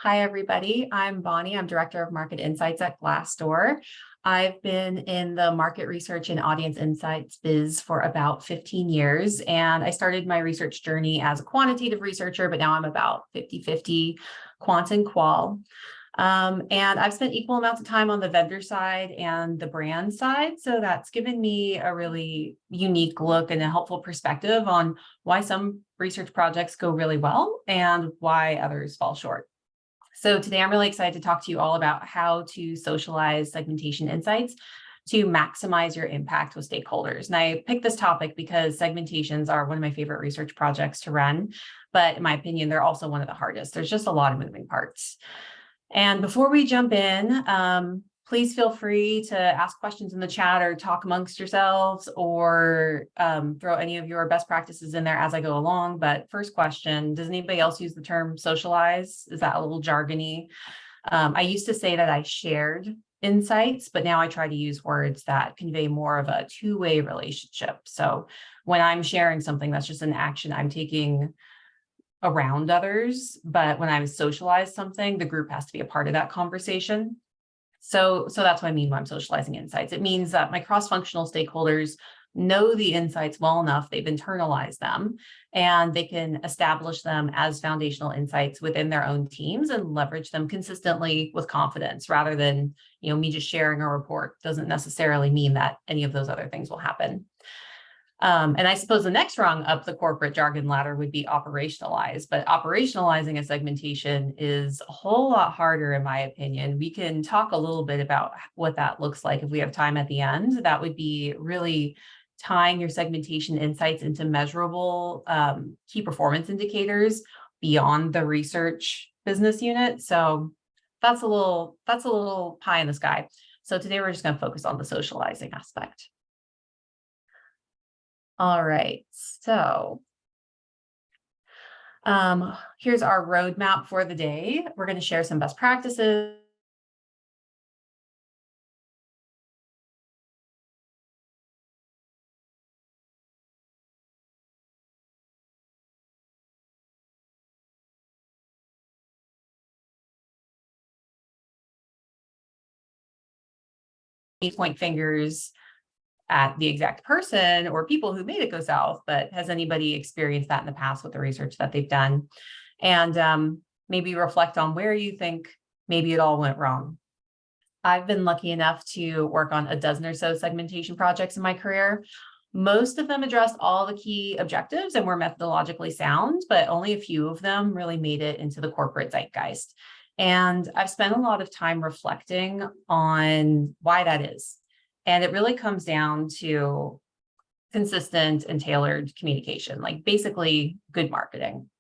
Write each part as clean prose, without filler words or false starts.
Hi, everybody. I'm Bonnie. I'm Director of Market Insights at Glassdoor. I've been in the market research and audience insights biz for about 15 years, and I started my research journey as a quantitative researcher, but now I'm about 50-50 quant and qual. And I've spent equal amounts of time on the vendor side and the brand side. So that's given me a really unique look and a helpful perspective on why some research projects go really well and why others fall short. So today I'm really excited to talk to you all about how to socialize segmentation insights to maximize your impact with stakeholders. And I picked this topic because segmentations are one of my favorite research projects to run, but in my opinion, they're also one of the hardest. There's just a lot of moving parts. And before we jump in, please feel free to ask questions in the chat or talk amongst yourselves or throw any of your best practices in there as I go along. But first question, does anybody else use the term socialize? Is that a little jargony? I used to say that I shared insights, but now I try to use words that convey more of a two-way relationship. So when I'm sharing something, that's just an action I'm taking around others. But when I socialize something, the group has to be a part of that conversation. So that's what I mean when I'm socializing insights. It means that my cross-functional stakeholders know the insights well enough, they've internalized them, and they can establish them as foundational insights within their own teams and leverage them consistently with confidence rather than, me just sharing a report doesn't necessarily mean that any of those other things will happen. And I suppose the next rung up the corporate jargon ladder would be operationalize, but operationalizing a segmentation is a whole lot harder in my opinion. We can talk a little bit about what that looks like if we have time at the end. That would be really tying your segmentation insights into measurable key performance indicators beyond the research business unit. So that's a little pie in the sky. So today we're just going to focus on the socializing aspect. All right, so here's our roadmap for the day. We're going to share some best practices. Point fingers at the exact person or people who made it go south, but has anybody experienced that in the past with the research that they've done? And maybe reflect on where you think maybe it all went wrong. I've been lucky enough to work on a dozen or so segmentation projects in my career. Most of them addressed all the key objectives and were methodologically sound, but only a few of them really made it into the corporate zeitgeist. And I've spent a lot of time reflecting on why that is. And it really comes down to consistent and tailored communication, like basically good marketing.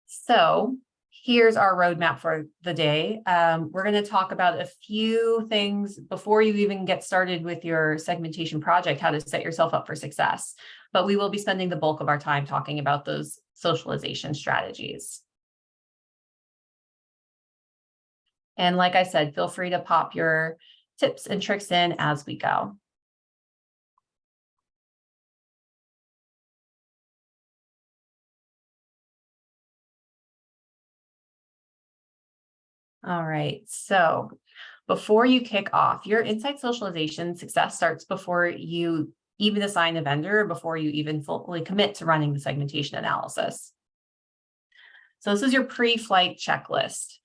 So here's our roadmap for the day. We're going to talk about a few things before you even get started with your segmentation project, how to set yourself up for success. But we will be spending the bulk of our time talking about those socialization strategies. And like I said, feel free to pop your tips and tricks in as we go. All right, so before you kick off, your insight socialization success starts before you even assign a vendor, before you even fully commit to running the segmentation analysis. So this is your pre-flight checklist.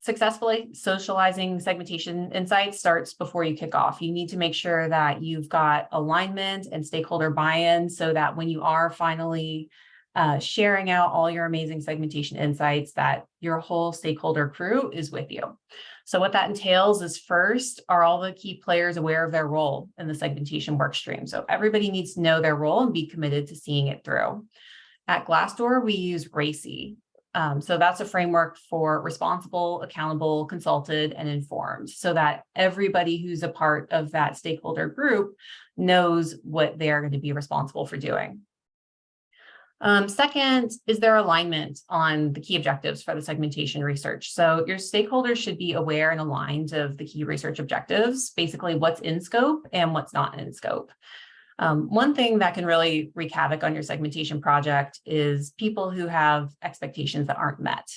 Successfully socializing segmentation insights starts before you kick off. You need to make sure that you've got alignment and stakeholder buy-in so that when you are finally sharing out all your amazing segmentation insights, that your whole stakeholder crew is with you. So what that entails is first, are all the key players aware of their role in the segmentation work stream? So everybody needs to know their role and be committed to seeing it through. At Glassdoor, we use RACI. So that's a framework for responsible, accountable, consulted, and informed, so that everybody who's a part of that stakeholder group knows what they are going to be responsible for doing. Second is their alignment on the key objectives for the segmentation research. So your stakeholders should be aware and aligned of the key research objectives, basically what's in scope and what's not in scope. One thing that can really wreak havoc on your segmentation project is people who have expectations that aren't met.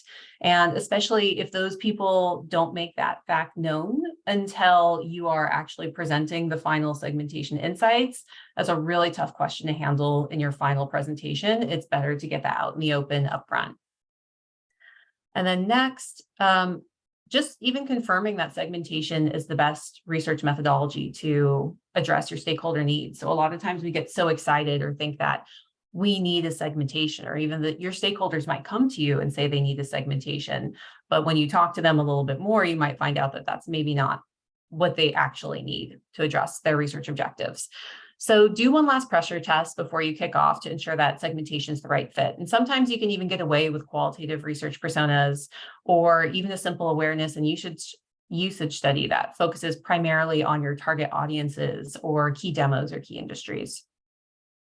And especially if those people don't make that fact known until you are actually presenting the final segmentation insights, that's a really tough question to handle in your final presentation. It's better to get that out in the open upfront. And then next, just even confirming that segmentation is the best research methodology to address your stakeholder needs. So a lot of times we get so excited or think that we need a segmentation, or even that your stakeholders might come to you and say they need a segmentation. But when you talk to them a little bit more, you might find out that that's maybe not what they actually need to address their research objectives. So do one last pressure test before you kick off to ensure that segmentation is the right fit. And sometimes you can even get away with qualitative research personas, or even a simple awareness and usage study that focuses primarily on your target audiences or key demos or key industries.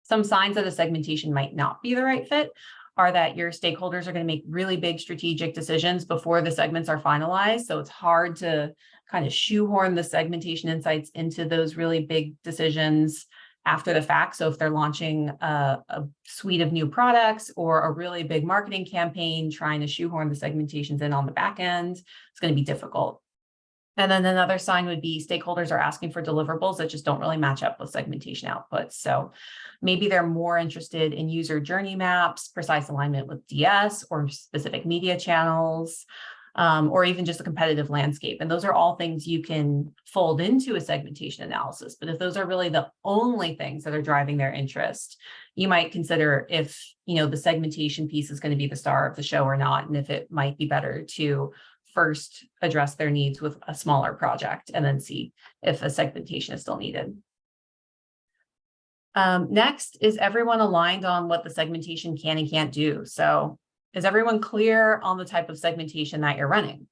Some signs that a segmentation might not be the right fit are that your stakeholders are going to make really big strategic decisions before the segments are finalized. So it's hard to kind of shoehorn the segmentation insights into those really big decisions after the fact. So if they're launching a suite of new products or a really big marketing campaign, trying to shoehorn the segmentations in on the back end, it's going to be difficult. And then another sign would be stakeholders are asking for deliverables that just don't really match up with segmentation outputs. So maybe they're more interested in user journey maps, precise alignment with DS or specific media channels, or even just a competitive landscape. And those are all things you can fold into a segmentation analysis. But if those are really the only things that are driving their interest, you might consider if, the segmentation piece is going to be the star of the show or not, and if it might be better to first address their needs with a smaller project and then see if a segmentation is still needed. Next, is everyone aligned on what the segmentation can and can't do? So is everyone clear on the type of segmentation that you're running?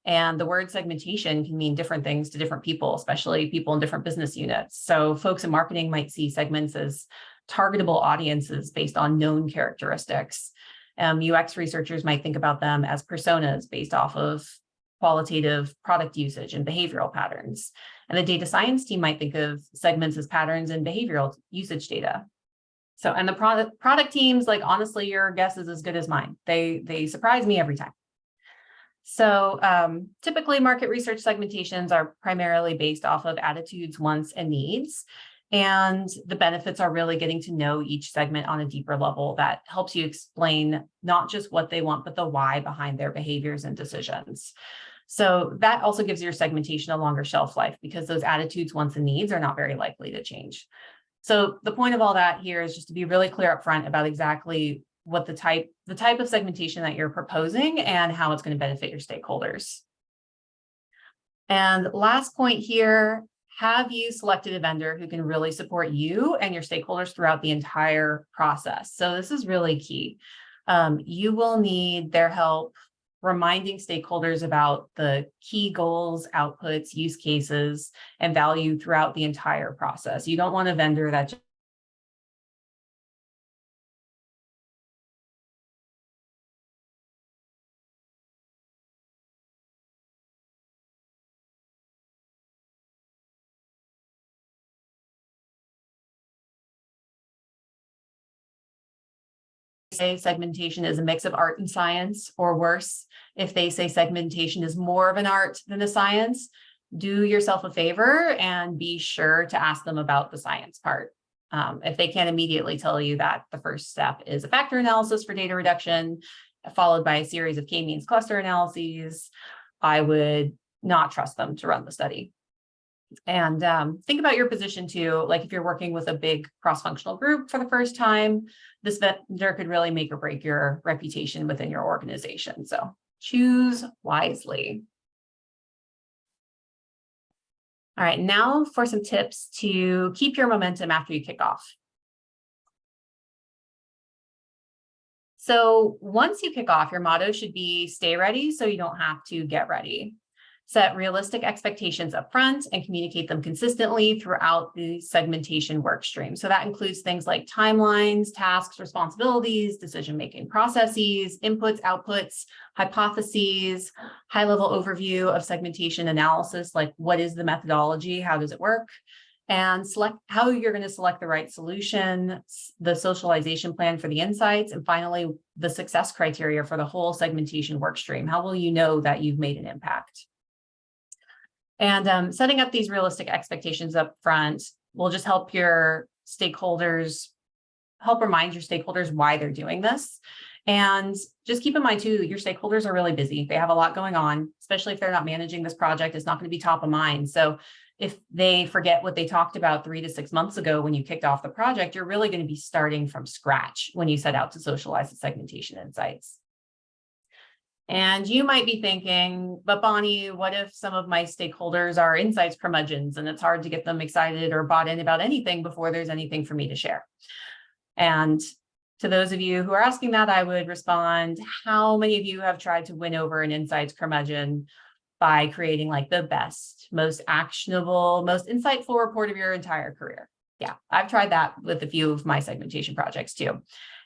And the word segmentation can mean different things to different people, especially people in different business units. So folks in marketing might see segments as targetable audiences based on known characteristics. UX researchers might think about them as personas based off of qualitative product usage and behavioral patterns. And the data science team might think of segments as patterns in behavioral usage data. So, and the product teams, like, honestly, your guess is as good as mine. They surprise me every time. So typically market research segmentations are primarily based off of attitudes, wants, and needs. And the benefits are really getting to know each segment on a deeper level that helps you explain not just what they want, but the why behind their behaviors and decisions. So that also gives your segmentation a longer shelf life because those attitudes, wants, and needs are not very likely to change. So the point of all that here is just to be really clear up front about exactly what the type of segmentation that you're proposing and how it's going to benefit your stakeholders. And last point here, have you selected a vendor who can really support you and your stakeholders throughout the entire process? So this is really key. You will need their help reminding stakeholders about the key goals, outputs, use cases, and value throughout the entire process. You don't want a vendor that say segmentation is a mix of art and science, or worse, if they say segmentation is more of an art than a science, do yourself a favor and be sure to ask them about the science part. If they can't immediately tell you that the first step is a factor analysis for data reduction, followed by a series of k-means cluster analyses, I would not trust them to run the study. And think about your position too, like if you're working with a big cross-functional group for the first time, this vendor could really make or break your reputation within your organization. So choose wisely. All right, now for some tips to keep your momentum after you kick off. So once you kick off, your motto should be stay ready so you don't have to get ready. Set realistic expectations up front and communicate them consistently throughout the segmentation work stream. So that includes things like timelines, tasks, responsibilities, decision-making processes, inputs, outputs, hypotheses, high-level overview of segmentation analysis, like what is the methodology, how does it work, and select how you're going to select the right solution, the socialization plan for the insights, and finally, the success criteria for the whole segmentation work stream. How will you know that you've made an impact? And setting up these realistic expectations up front will just help your stakeholders, help remind your stakeholders why they're doing this. And just keep in mind too, your stakeholders are really busy. They have a lot going on, especially if they're not managing this project. It's not going to be top of mind. So if they forget what they talked about 3 to 6 months ago when you kicked off the project, you're really going to be starting from scratch when you set out to socialize the segmentation insights. And you might be thinking, but Bonnie, what if some of my stakeholders are insights curmudgeons and it's hard to get them excited or bought in about anything before there's anything for me to share? And to those of you who are asking that, I would respond, how many of you have tried to win over an insights curmudgeon by creating like the best, most actionable, most insightful report of your entire career? Yeah, I've tried that with a few of my segmentation projects too.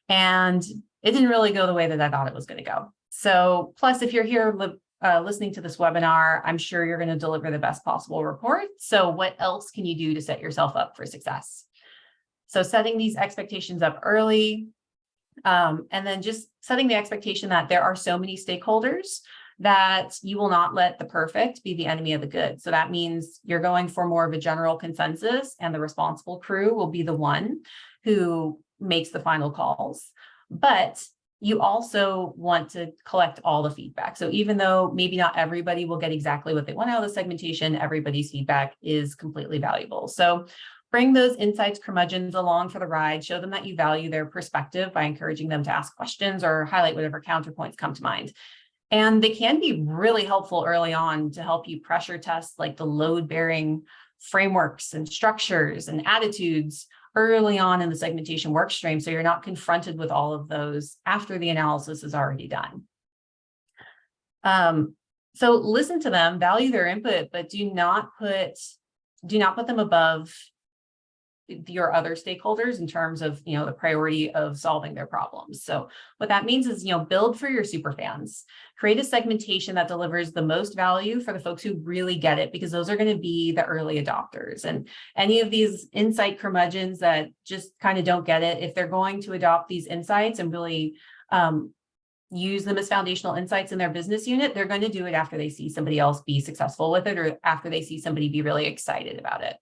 And it didn't really go the way that I thought it was going to go. So plus, if you're here listening to this webinar, I'm sure you're going to deliver the best possible report. So what else can you do to set yourself up for success? So setting these expectations up early, and then just setting the expectation that there are so many stakeholders that you will not let the perfect be the enemy of the good. So that means you're going for more of a general consensus, and the responsible crew will be the one who makes the final calls. But you also want to collect all the feedback. So even though maybe not everybody will get exactly what they want out of the segmentation, everybody's feedback is completely valuable. So bring those insights curmudgeons along for the ride. Show them that you value their perspective by encouraging them to ask questions or highlight whatever counterpoints come to mind. And they can be really helpful early on to help you pressure test like the load-bearing frameworks and structures and attitudes early on in the segmentation work stream, so you're not confronted with all of those after the analysis is already done. So listen to them, value their input, but do not put them above your other stakeholders in terms of, the priority of solving their problems. So what that means is, build for your super fans, create a segmentation that delivers the most value for the folks who really get it, because those are going to be the early adopters. And any of these insight curmudgeons that just kind of don't get it, if they're going to adopt these insights and really use them as foundational insights in their business unit, they're going to do it after they see somebody else be successful with it, or after they see somebody be really excited about it.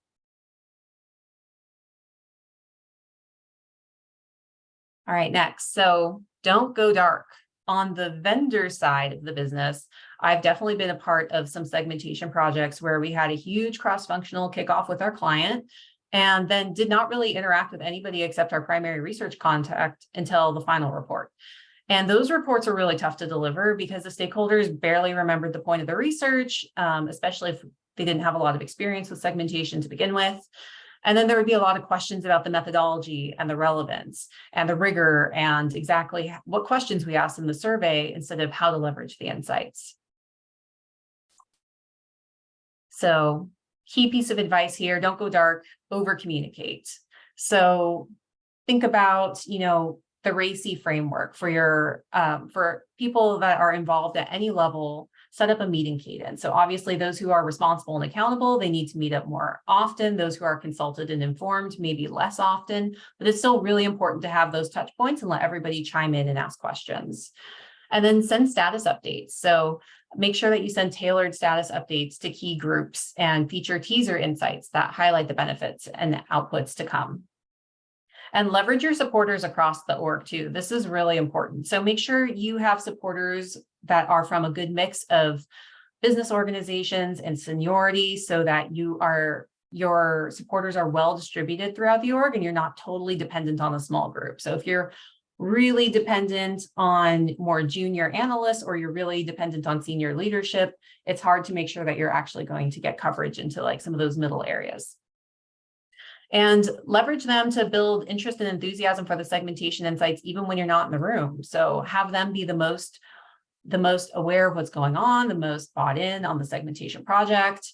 All right, next. So don't go dark. On the vendor side of the business, I've definitely been a part of some segmentation projects where we had a huge cross-functional kickoff with our client and then did not really interact with anybody except our primary research contact until the final report. And those reports are really tough to deliver because the stakeholders barely remembered the point of the research, especially if they didn't have a lot of experience with segmentation to begin with. And then there would be a lot of questions about the methodology and the relevance and the rigor and exactly what questions we asked in the survey instead of how to leverage the insights. So key piece of advice here, don't go dark, over communicate. So think about, the RACI framework for your for people that are involved at any level. Set up a meeting cadence. So obviously those who are responsible and accountable, they need to meet up more often. Those who are consulted and informed, maybe less often, but it's still really important to have those touch points and let everybody chime in and ask questions. And then send status updates. So make sure that you send tailored status updates to key groups and feature teaser insights that highlight the benefits and outputs to come. And leverage your supporters across the org too. This is really important. So make sure you have supporters that are from a good mix of business organizations and seniority so that your supporters are well distributed throughout the org and you're not totally dependent on a small group. So if you're really dependent on more junior analysts or you're really dependent on senior leadership, it's hard to make sure that you're actually going to get coverage into like some of those middle areas. And leverage them to build interest and enthusiasm for the segmentation insights, even when you're not in the room. So have them be the most aware of what's going on, the most bought in on the segmentation project.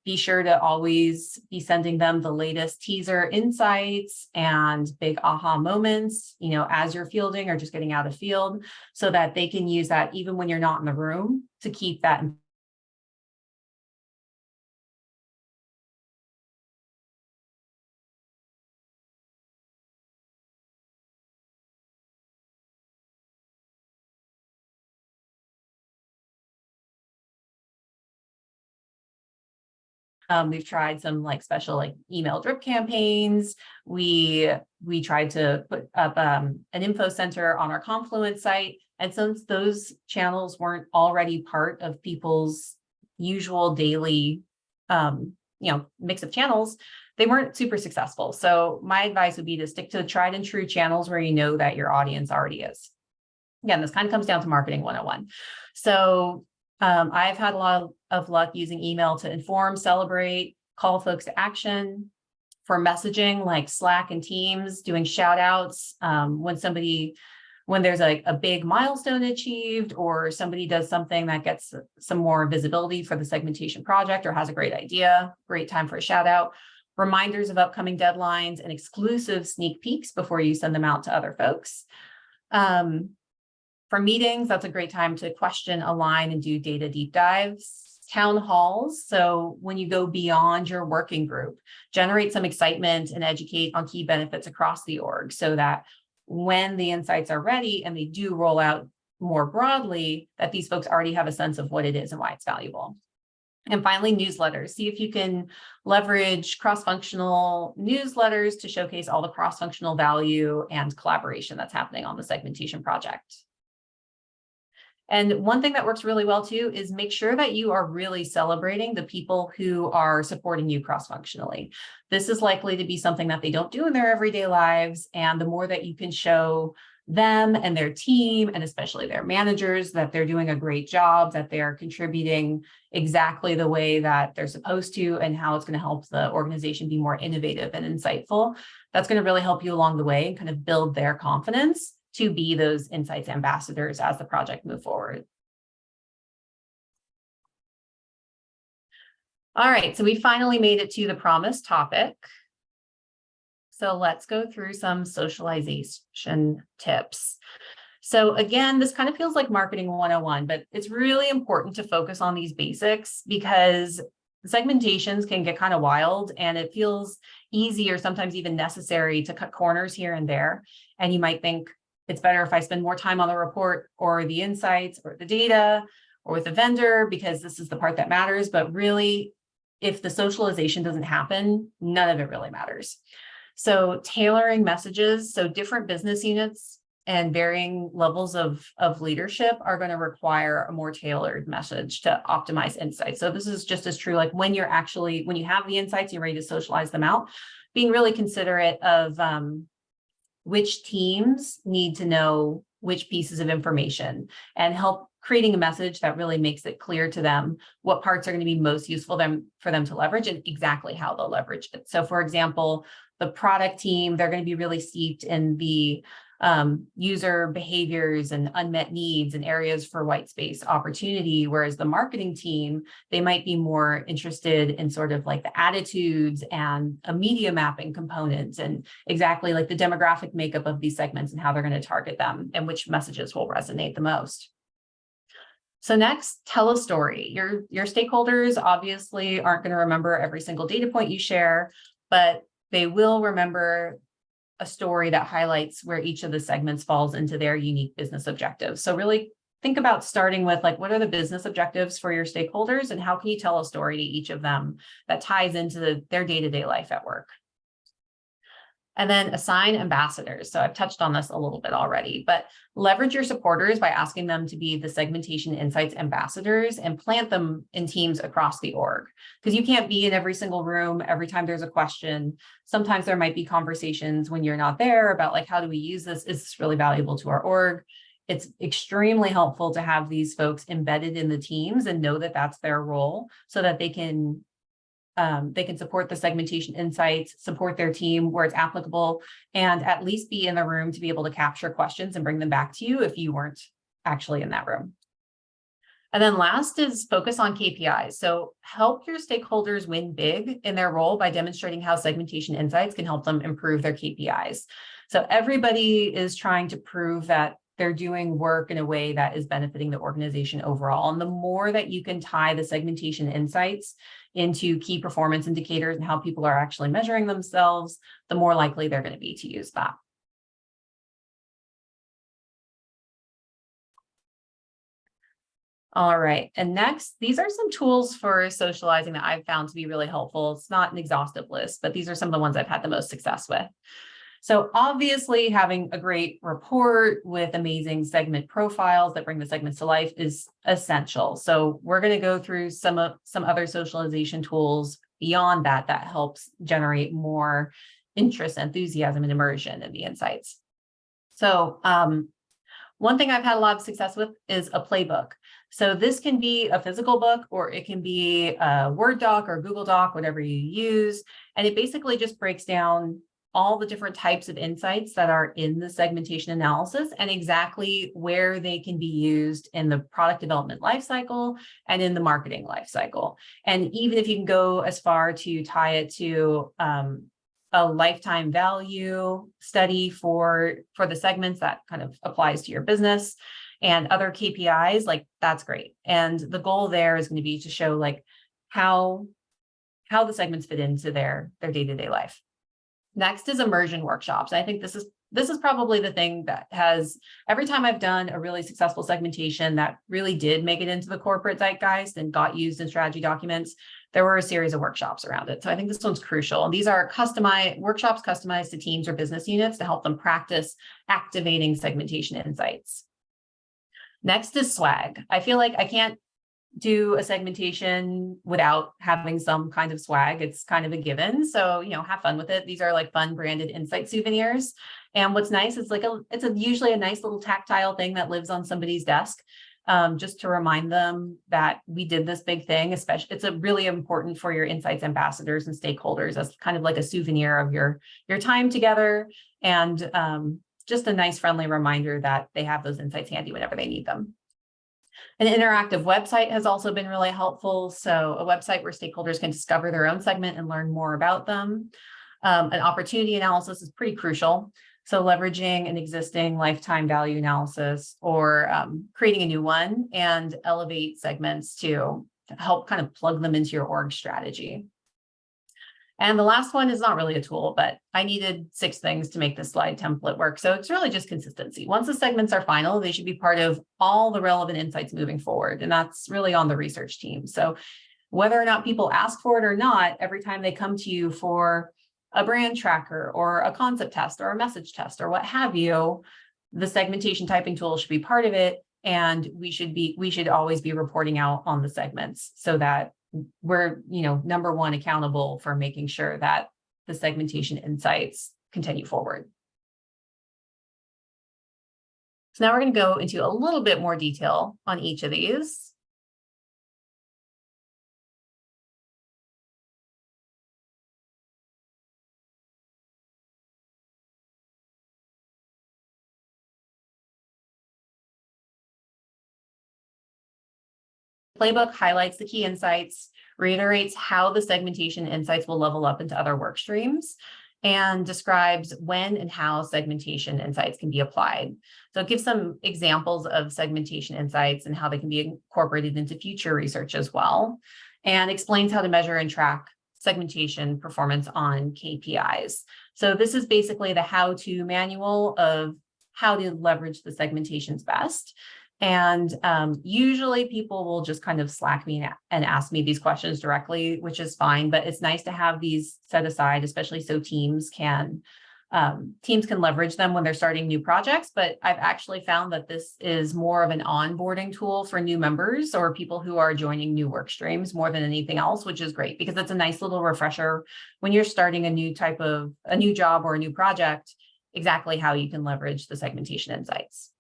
Be sure to always be sending them the latest teaser insights and big aha moments, as you're fielding or just getting out of field, so that they can use that even when you're not in the room to keep that We've tried some like special like email drip campaigns. We tried to put up an info center on our Confluence site. And since those channels weren't already part of people's usual daily mix of channels, they weren't super successful. So my advice would be to stick to tried and true channels where you know that your audience already is. Again, this kind of comes down to marketing 101. So I've had a lot of luck using email to inform, celebrate, call folks to action. For messaging like Slack and Teams, doing shout outs when there's a big milestone achieved, or somebody does something that gets some more visibility for the segmentation project or has a great idea, great time for a shout out. Reminders of upcoming deadlines and exclusive sneak peeks before you send them out to other folks. For meetings, that's a great time to question, align, and do data deep dives. Town halls, so when you go beyond your working group, generate some excitement and educate on key benefits across the org so that when the insights are ready and they do roll out more broadly, that these folks already have a sense of what it is and why it's valuable. And finally, newsletters. See if you can leverage cross-functional newsletters to showcase all the cross-functional value and collaboration that's happening on the segmentation project. And one thing that works really well too is make sure that you are really celebrating the people who are supporting you cross-functionally. This is likely to be something that they don't do in their everyday lives. And the more that you can show them and their team, and especially their managers, that they're doing a great job, that they're contributing exactly the way that they're supposed to, and how it's going to help the organization be more innovative and insightful, that's going to really help you along the way and kind of build their confidence to be those insights ambassadors as the project moves forward. All right, so we finally made it to the promised topic. So let's go through some socialization tips. So again, this kind of feels like marketing 101, but it's really important to focus on these basics because segmentations can get kind of wild and it feels easy or sometimes even necessary to cut corners here and there. And you might think, it's better if I spend more time on the report or the insights or the data or with the vendor because this is the part that matters. But really, if the socialization doesn't happen, none of it really matters. So tailoring messages, so different business units and varying levels of leadership are going to require a more tailored message to optimize insights. So this is just as true, like when you have the insights, you're ready to socialize them out, being really considerate of which teams need to know which pieces of information and help creating a message that really makes it clear to them what parts are going to be most useful for them to leverage and exactly how they'll leverage it. So for example, the product team, they're going to be really steeped in the user behaviors and unmet needs and areas for white space opportunity, whereas the marketing team, they might be more interested in sort of like the attitudes and a media mapping component and exactly like the demographic makeup of these segments and how they're going to target them and which messages will resonate the most. So next, tell a story. Your stakeholders obviously aren't going to remember every single data point you share, but they will remember a story that highlights where each of the segments falls into their unique business objectives. So really think about starting with like, what are the business objectives for your stakeholders and how can you tell a story to each of them that ties into their day-to-day life at work? And then assign ambassadors. So I've touched on this a little bit already, but leverage your supporters by asking them to be the segmentation insights ambassadors and plant them in teams across the org. Because you can't be in every single room every time there's a question. Sometimes there might be conversations when you're not there about like, how do we use this? Is this really valuable to our org? It's extremely helpful to have these folks embedded in the teams and know that that's their role so that they can support the segmentation insights, support their team where it's applicable, and at least be in the room to be able to capture questions and bring them back to you if you weren't actually in that room. And then last is focus on KPIs. So help your stakeholders win big in their role by demonstrating how segmentation insights can help them improve their KPIs. So everybody is trying to prove that they're doing work in a way that is benefiting the organization overall. And the more that you can tie the segmentation insights into key performance indicators and how people are actually measuring themselves, the more likely they're going to be to use that. All right. And next, these are some tools for socializing that I've found to be really helpful. It's not an exhaustive list, but these are some of the ones I've had the most success with. So obviously having a great report with amazing segment profiles that bring the segments to life is essential. So we're going to go through some other socialization tools beyond that helps generate more interest, enthusiasm, and immersion in the insights. So one thing I've had a lot of success with is a playbook. So this can be a physical book, or it can be a Word doc or Google Doc, whatever you use. And it basically just breaks down all the different types of insights that are in the segmentation analysis and exactly where they can be used in the product development lifecycle and in the marketing lifecycle. And even if you can go as far to tie it to a lifetime value study for the segments, that kind of applies to your business, and other KPIs, like that's great. And the goal there is going to be to show like how the segments fit into their day-to-day life. Next is immersion workshops. I think this is probably the thing that has, every time I've done a really successful segmentation that really did make it into the corporate zeitgeist and got used in strategy documents, there were a series of workshops around it. So I think this one's crucial. And these are workshops customized to teams or business units to help them practice activating segmentation insights. Next is swag. I feel like I can't do a segmentation without having some kind of swag. It's kind of a given. So, have fun with it. These are like fun branded insight souvenirs. And what's nice is it's usually a nice little tactile thing that lives on somebody's desk, just to remind them that we did this big thing. Especially, it's really important for your insights ambassadors and stakeholders as kind of like a souvenir of your time together, and just a nice friendly reminder that they have those insights handy whenever they need them. An interactive website has also been really helpful. So a website where stakeholders can discover their own segment and learn more about them. An opportunity analysis is pretty crucial. So leveraging an existing lifetime value analysis or creating a new one, and elevate segments to help kind of plug them into your org strategy. And the last one is not really a tool, but I needed 6 things to make this slide template work. So it's really just consistency. Once the segments are final, they should be part of all the relevant insights moving forward. And that's really on the research team. So whether or not people ask for it or not, every time they come to you for a brand tracker or a concept test or a message test or what have you, the segmentation typing tool should be part of it. And we should always be reporting out on the segments so that we're, number one, accountable for making sure that the segmentation insights continue forward. So now we're going to go into a little bit more detail on each of these. Playbook highlights the key insights, reiterates how the segmentation insights will level up into other work streams, and describes when and how segmentation insights can be applied. So it gives some examples of segmentation insights and how they can be incorporated into future research as well, and explains how to measure and track segmentation performance on KPIs. So this is basically the how-to manual of how to leverage the segmentations best. And usually people will just kind of Slack me and ask me these questions directly, which is fine, but it's nice to have these set aside, especially so teams can leverage them when they're starting new projects. But I've actually found that this is more of an onboarding tool for new members or people who are joining new work streams more than anything else, which is great because it's a nice little refresher when you're starting a new job or a new project, exactly how you can leverage the segmentation insights.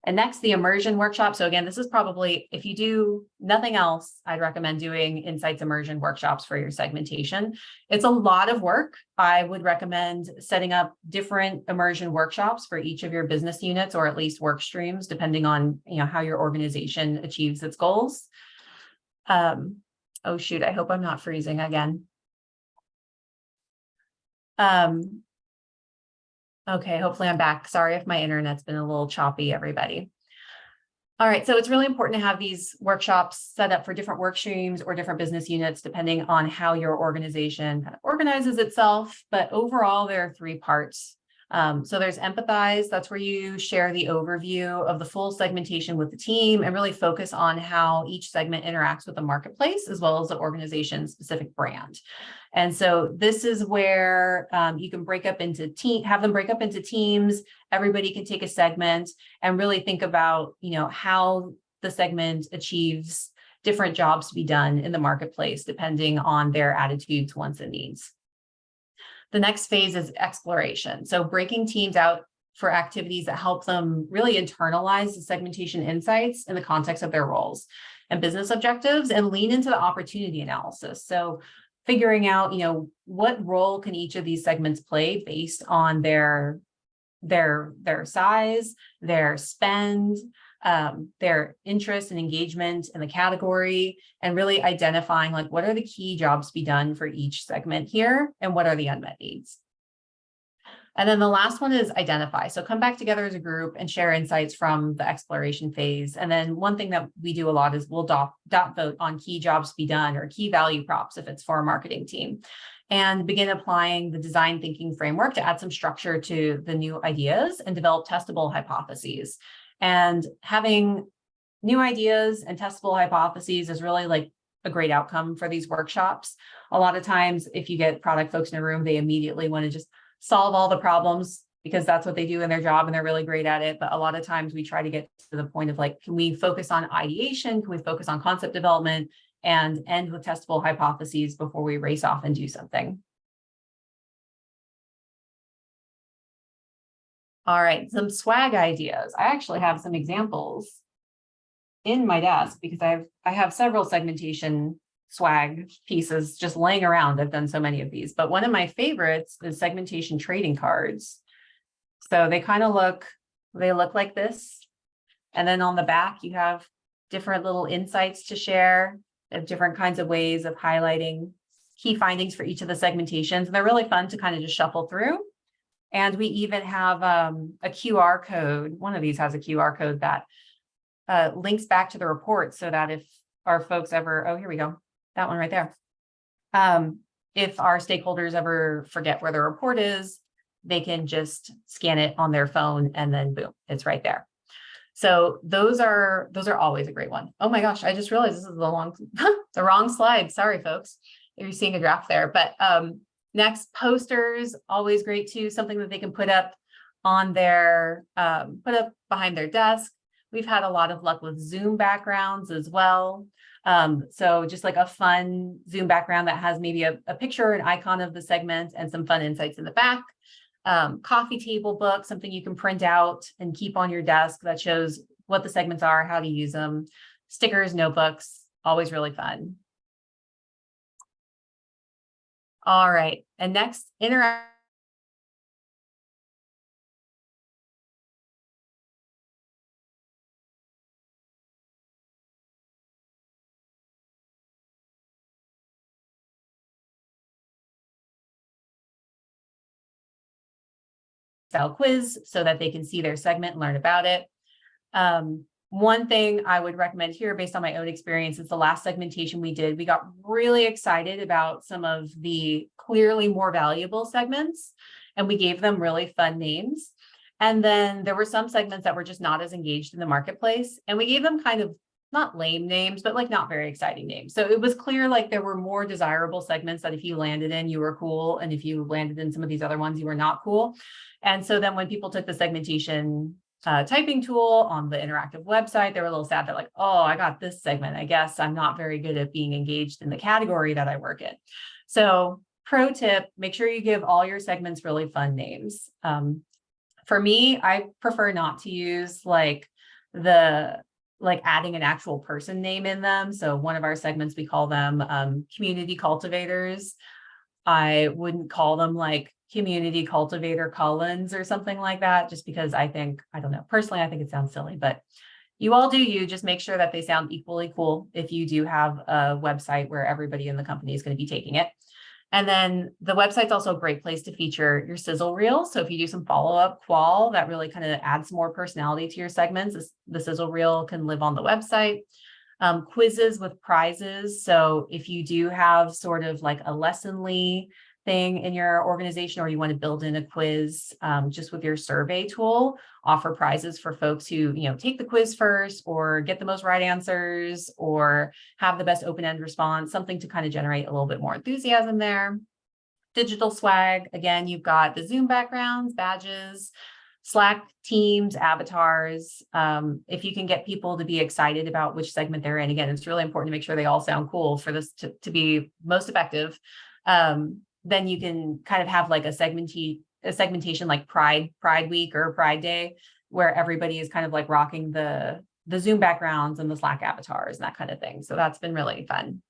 And next, the immersion workshop. So again, this is probably, if you do nothing else, I'd recommend doing insights immersion workshops for your segmentation. It's a lot of work. I would recommend setting up different immersion workshops for each of your business units, or at least work streams, depending on how your organization achieves its goals. Oh shoot, I hope I'm not freezing again. Okay, hopefully I'm back. Sorry if my internet's been a little choppy, everybody. All right, so it's really important to have these workshops set up for different work streams or different business units, depending on how your organization kind of organizes itself. But overall, there are 3 parts. So there's empathize. That's where you share the overview of the full segmentation with the team and really focus on how each segment interacts with the marketplace as well as the organization's specific brand. And so this is where you can break up into have them break up into teams. Everybody can take a segment and really think about, how the segment achieves different jobs to be done in the marketplace, depending on their attitudes, wants, and needs. The next phase is exploration. So breaking teams out for activities that help them really internalize the segmentation insights in the context of their roles and business objectives and lean into the opportunity analysis. So figuring out, what role can each of these segments play based on their size, their spend, their interest and engagement in the category, and really identifying what are the key jobs to be done for each segment here and what are the unmet needs. And then the last one is identify. So come back together as a group and share insights from the exploration phase. And then one thing that we do a lot is we'll dot vote on key jobs to be done or key value props if it's for a marketing team, and begin applying the design thinking framework to add some structure to the new ideas and develop testable hypotheses. And having new ideas and testable hypotheses is really a great outcome for these workshops. A lot of times, if you get product folks in a room, they immediately want to just solve all the problems because that's what they do in their job and they're really great at it. But a lot of times we try to get to the point of can we focus on ideation? Can we focus on concept development and end with testable hypotheses before we race off and do something? All right, some swag ideas. I actually have some examples in my desk because I have several segmentation swag pieces just laying around. I've done so many of these, but one of my favorites is segmentation trading cards. So they kind of look like this. And then on the back, you have different little insights to share, of different kinds of ways of highlighting key findings for each of the segmentations. And they're really fun to kind of just shuffle through. And we even have a QR code. One of these has a QR code that links back to the report so that if our folks ever, oh, here we go, that one right there. If our stakeholders ever forget where the report is, they can just scan it on their phone and then boom, it's right there. So those are always a great one. Oh my gosh, I just realized this is the wrong slide. Sorry, folks, if you're seeing a draft there. But next, posters, always great too. Something that they can put up on their behind their desk. We've had a lot of luck with Zoom backgrounds as well. So just a fun Zoom background that has maybe a picture, an icon of the segment, and some fun insights in the back. Coffee table book, something you can print out and keep on your desk that shows what the segments are, how to use them. Stickers, notebooks, always really fun. All right, and next, interact. Style quiz so that they can see their segment and learn about it. One thing I would recommend here based on my own experience is the last segmentation we did. We got really excited about some of the clearly more valuable segments, and we gave them really fun names. And then there were some segments that were just not as engaged in the marketplace, and we gave them kind of not lame names, but not very exciting names. So it was clear there were more desirable segments that if you landed in, you were cool. And if you landed in some of these other ones, you were not cool. And so then when people took the segmentation typing tool on the interactive website, they were a little sad. They're like, oh, I got this segment. I guess I'm not very good at being engaged in the category that I work in. So pro tip, make sure you give all your segments really fun names. For me, I prefer not to use adding an actual person name in them. So one of our segments, we call them community cultivators. I wouldn't call them community cultivator Collins or something like that, just because I don't know, personally, I think it sounds silly, but you all do you. Just make sure that they sound equally cool if you do have a website where everybody in the company is going to be taking it. And then the website's also a great place to feature your sizzle reel. So if you do some follow-up qual, that really kind of adds more personality to your segments. The sizzle reel can live on the website. Quizzes with prizes. So if you do have sort of a lessonly thing in your organization, or you want to build in a quiz just with your survey tool, offer prizes for folks who, take the quiz first or get the most right answers or have the best open-end response, something to kind of generate a little bit more enthusiasm there. Digital swag, again, you've got the Zoom backgrounds, badges, Slack teams, avatars. If you can get people to be excited about which segment they're in, again, it's really important to make sure they all sound cool for this to be most effective. Then you can kind of have like a segmentation like Pride Week or Pride Day, where everybody is kind of like rocking the Zoom backgrounds and the Slack avatars and that kind of thing. So that's been really fun.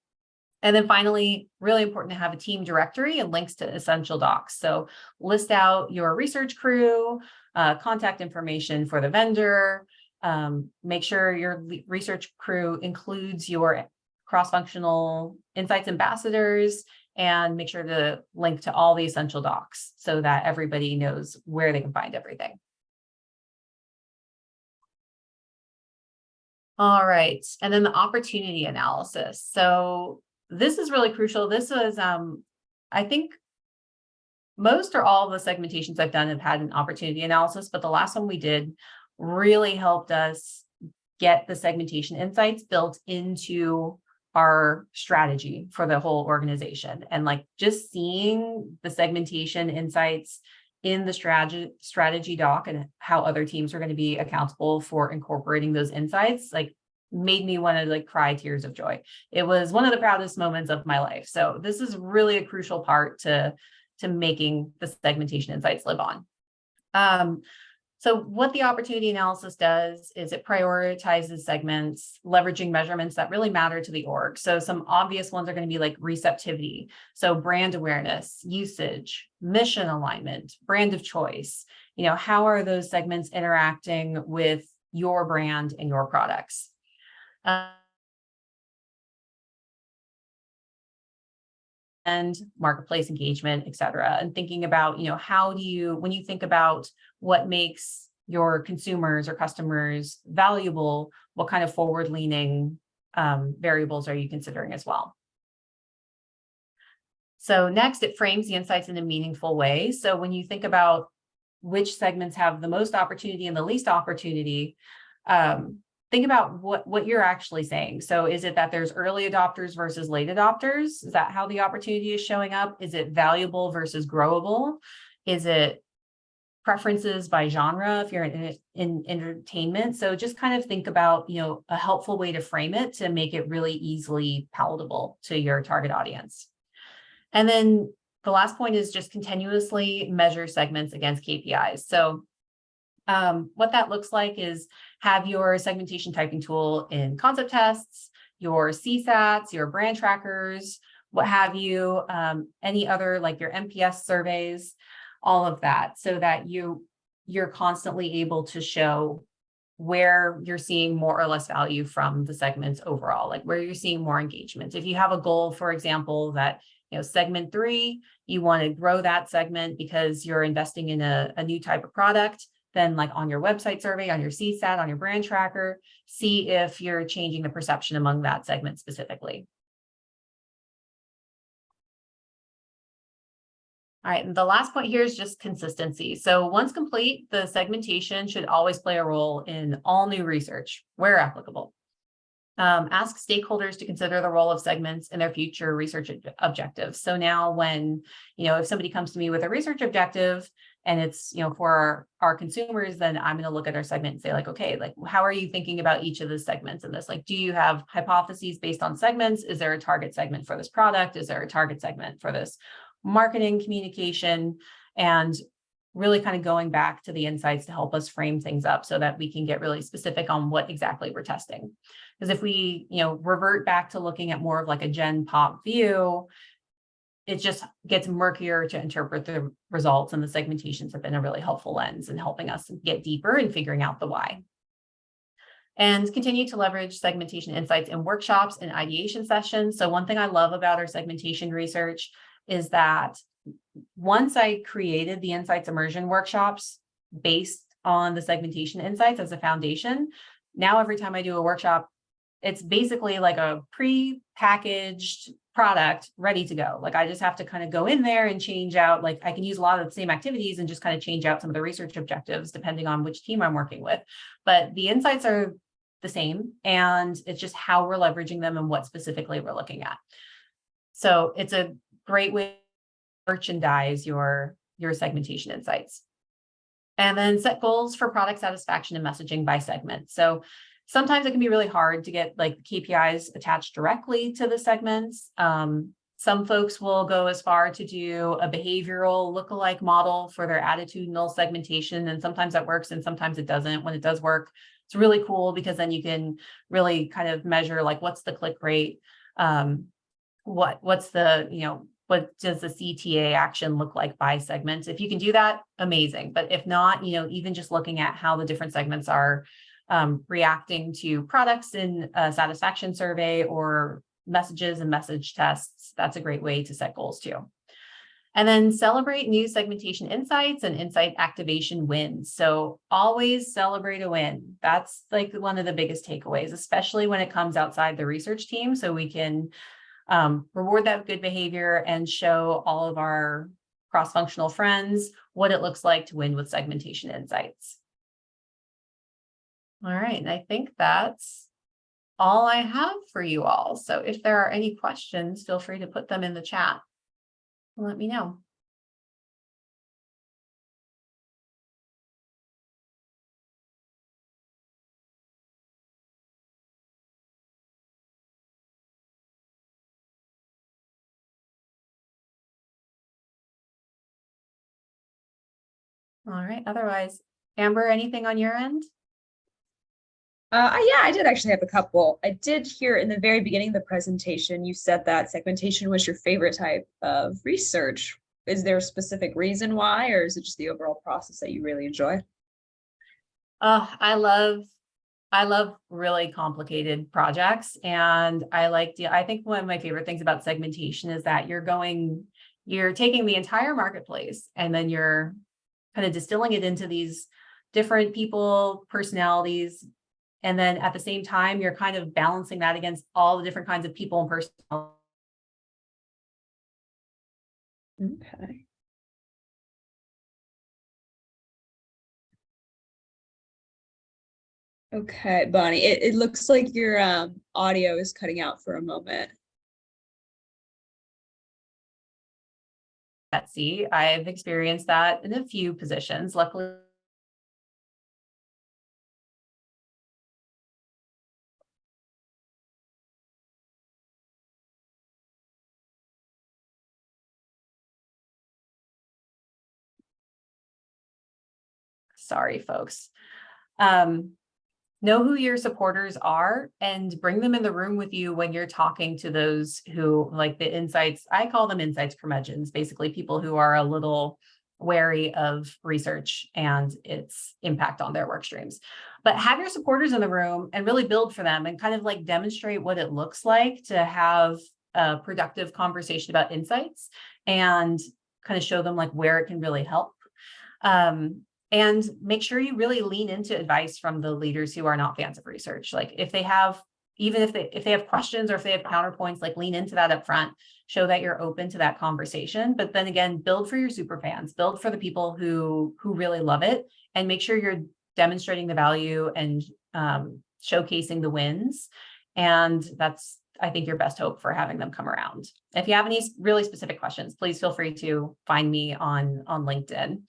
And then finally, really important to have a team directory and links to essential docs. So list out your research crew, contact information for the vendor, make sure your research crew includes your cross-functional insights ambassadors, and make sure to link to all the essential docs so that everybody knows where they can find everything. All right, and then the opportunity analysis. So this is really crucial. This was, I think most or all of the segmentations I've done have had an opportunity analysis, but the last one we did really helped us get the segmentation insights built into our strategy for the whole organization. And like just seeing the segmentation insights in the strategy doc and how other teams are going to be accountable for incorporating those insights, like made me want to like cry tears of joy. It was one of the proudest moments of my life. So this is really a crucial part to making the segmentation insights live on. So what the opportunity analysis does is it prioritizes segments, leveraging measurements that really matter to the org. So some obvious ones are going to be like receptivity. So brand awareness, usage, mission alignment, brand of choice. How are those segments interacting with your brand and your products? And marketplace engagement, et cetera. And thinking about, how do you, when you think about what makes your consumers or customers valuable, what kind of forward-leaning variables are you considering as well? So next, it frames the insights in a meaningful way. So when you think about which segments have the most opportunity and the least opportunity, think about what you're actually saying. So is it that there's early adopters versus late adopters? Is that how the opportunity is showing up? Is it valuable versus growable? Is it preferences by genre if you're in entertainment? So just kind of think about, a helpful way to frame it to make it really easily palatable to your target audience. And then the last point is just continuously measure segments against KPIs. So what that looks like is have your segmentation typing tool in concept tests, your CSATs, your brand trackers, what have you, any other like your NPS surveys, all of that, so that you're constantly able to show where you're seeing more or less value from the segments overall, like where you're seeing more engagement. If you have a goal, for example, that segment 3, you want to grow that segment because you're investing in a new type of product, then like on your website survey, on your CSAT, on your brand tracker, see if you're changing the perception among that segment specifically. All right, and the last point here is just consistency. So once complete, the segmentation should always play a role in all new research where applicable. Ask stakeholders to consider the role of segments in their future research objectives. So now when, if somebody comes to me with a research objective and it's, for our consumers, then I'm going to look at our segment and say like, okay, like, how are you thinking about each of the segments in this? Like, do you have hypotheses based on segments? Is there a target segment for this product? Is there a target segment for this marketing communication? And really kind of going back to the insights to help us frame things up so that we can get really specific on what exactly we're testing. Because if we, revert back to looking at more of like a gen pop view, it just gets murkier to interpret the results, and the segmentations have been a really helpful lens in helping us get deeper and figuring out the why. And continue to leverage segmentation insights in workshops and ideation sessions. So one thing I love about our segmentation research is that once I created the insights immersion workshops based on the segmentation insights as a foundation, now every time I do a workshop, it's basically like a pre-packaged product ready to go. Like I just have to kind of go in there and change out, like I can use a lot of the same activities and just kind of change out some of the research objectives depending on which team I'm working with. But the insights are the same, and it's just how we're leveraging them and what specifically we're looking at. So it's a great way to merchandise your segmentation insights. And then set goals for product satisfaction and messaging by segment. So sometimes it can be really hard to get like KPIs attached directly to the segments. Some folks will go as far to do a behavioral lookalike model for their attitudinal segmentation. And sometimes that works and sometimes it doesn't. When it does work, it's really cool because then you can really kind of measure like what's the click rate, what's the, what does the CTA action look like by segment? If you can do that, amazing. But if not, even just looking at how the different segments are reacting to products in a satisfaction survey or messages and message tests, that's a great way to set goals too. And then celebrate new segmentation insights and insight activation wins. So always celebrate a win. That's like one of the biggest takeaways, especially when it comes outside the research team. So we can reward that good behavior and show all of our cross-functional friends what it looks like to win with segmentation insights. All right, and I think that's all I have for you all. So if there are any questions, feel free to put them in the chat and let me know. All right, otherwise, Amber, anything on your end? Yeah, I did actually have a couple. I did hear in the very beginning of the presentation, you said that segmentation was your favorite type of research. Is there a specific reason why, or is it just the overall process that you really enjoy? I love really complicated projects, and I think one of my favorite things about segmentation is that you're taking the entire marketplace and then you're kind of distilling it into these different people, personalities. And then at the same time, you're kind of balancing that against all the different kinds of people and personalities. Okay. Okay, Bonnie, it looks like your audio is cutting out for a moment. Betsy, I've experienced that in a few positions. Luckily, sorry, folks. Know who your supporters are and bring them in the room with you when you're talking to those who like the insights. I call them insights curmudgeons, basically people who are a little wary of research and its impact on their work streams. But have your supporters in the room and really build for them and kind of like demonstrate what it looks like to have a productive conversation about insights and kind of show them like where it can really help. And make sure you really lean into advice from the leaders who are not fans of research. Like if they have, even if they have questions or if they have counterpoints, like lean into that up front, show that you're open to that conversation. But then again, build for your super fans, build for the people who really love it, and make sure you're demonstrating the value and showcasing the wins. And that's, I think, your best hope for having them come around. If you have any really specific questions, please feel free to find me on LinkedIn.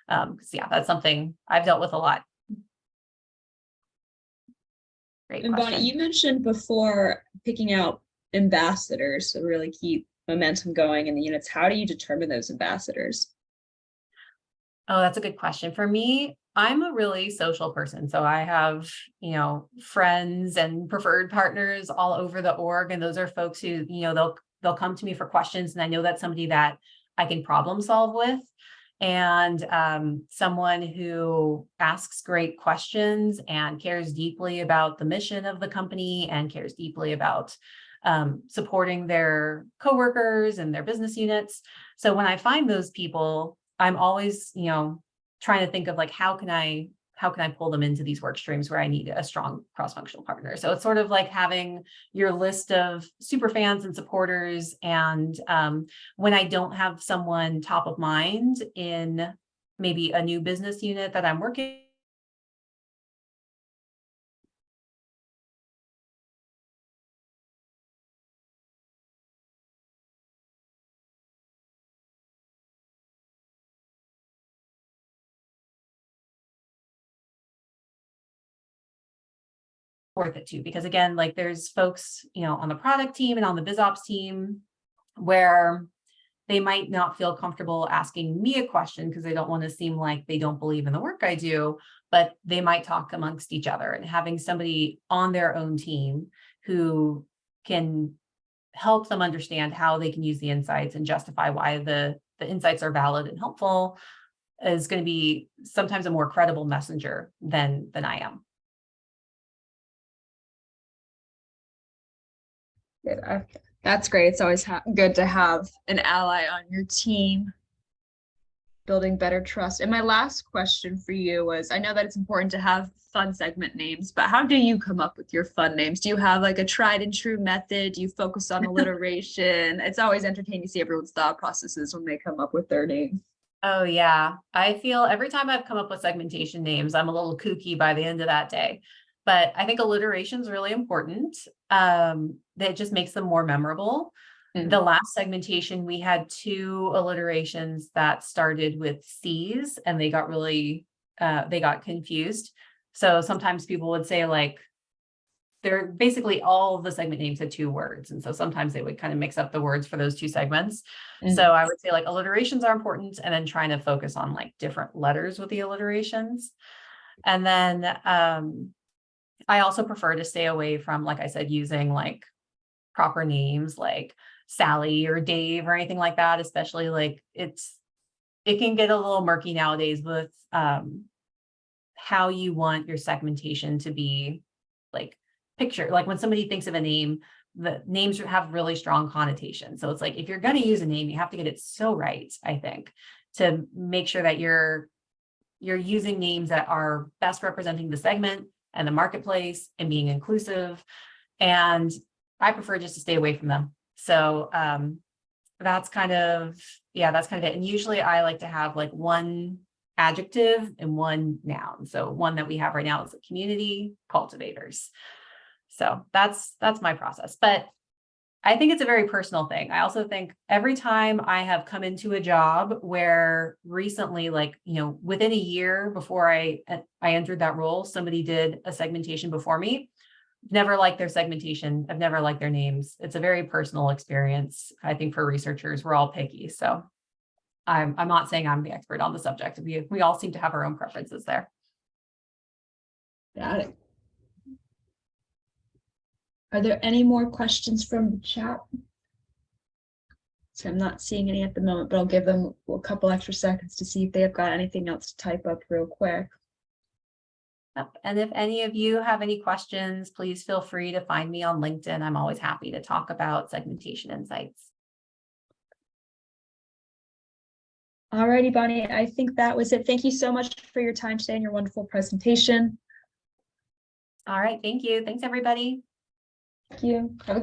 Because yeah, that's something I've dealt with a lot. Great And question. Bonnie, you mentioned before picking out ambassadors to really keep momentum going in the units. How do you determine those ambassadors? Oh, that's a good question. For me, I'm a really social person. So I have, friends and preferred partners all over the org. And those are folks who, they'll come to me for questions. And I know that's somebody that I can problem solve with. And someone who asks great questions and cares deeply about the mission of the company and cares deeply about supporting their coworkers and their business units. So when I find those people, I'm always, trying to think of like, how can I how can I pull them into these work streams where I need a strong cross-functional partner? So it's sort of like having your list of super fans and supporters. And when I don't have someone top of mind in maybe a new business unit that I'm working worth it too, because again, like there's folks, on the product team and on the biz ops team where they might not feel comfortable asking me a question because they don't want to seem like they don't believe in the work I do, but they might talk amongst each other, and having somebody on their own team who can help them understand how they can use the insights and justify why the insights are valid and helpful is going to be sometimes a more credible messenger than I am. Good. That's great. It's always good to have an ally on your team, building better trust. And my last question for you was, I know that it's important to have fun segment names, but how do you come up with your fun names? Do you have like a tried and true method? Do you focus on alliteration? It's always entertaining to see everyone's thought processes when they come up with their names. Oh yeah. I feel every time I've come up with segmentation names, I'm a little kooky by the end of that day. But I think alliteration is really important. That just makes them more memorable. The last segmentation, we had 2 alliterations that started with C's, and they got really, they got confused. So sometimes people would say like, they're basically all of the segment names had 2 words. And so sometimes they would kind of mix up the words for those 2 segments. So I would say like alliterations are important, and then trying to focus on like different letters with the alliterations. And then I also prefer to stay away from, like I said, using like proper names like Sally or Dave or anything like that, especially like it can get a little murky nowadays with how you want your segmentation to be like picture. Like when somebody thinks of a name, the names have really strong connotations. So it's like, if you're going to use a name, you have to get it so right, I think, to make sure that you're using names that are best representing the segment and the marketplace and being inclusive. And I prefer just to stay away from them. So that's kind of it. And usually I like to have like one adjective and one noun. So one that we have right now is the community cultivators. So that's my process. But I think it's a very personal thing. I also think every time I have come into a job where recently, like, within a year before I entered that role, somebody did a segmentation before me. Never liked their segmentation. I've never liked their names. It's a very personal experience. I think for researchers, we're all picky. So I'm not saying I'm the expert on the subject. We all seem to have our own preferences there. Got it. Are there any more questions from the chat? So I'm not seeing any at the moment, but I'll give them a couple extra seconds to see if they have got anything else to type up real quick. And if any of you have any questions, please feel free to find me on LinkedIn. I'm always happy to talk about segmentation insights. Alrighty, Bonnie, I think that was it. Thank you so much for your time today and your wonderful presentation. All right, thank you. Thanks, everybody. Thank you. Have a good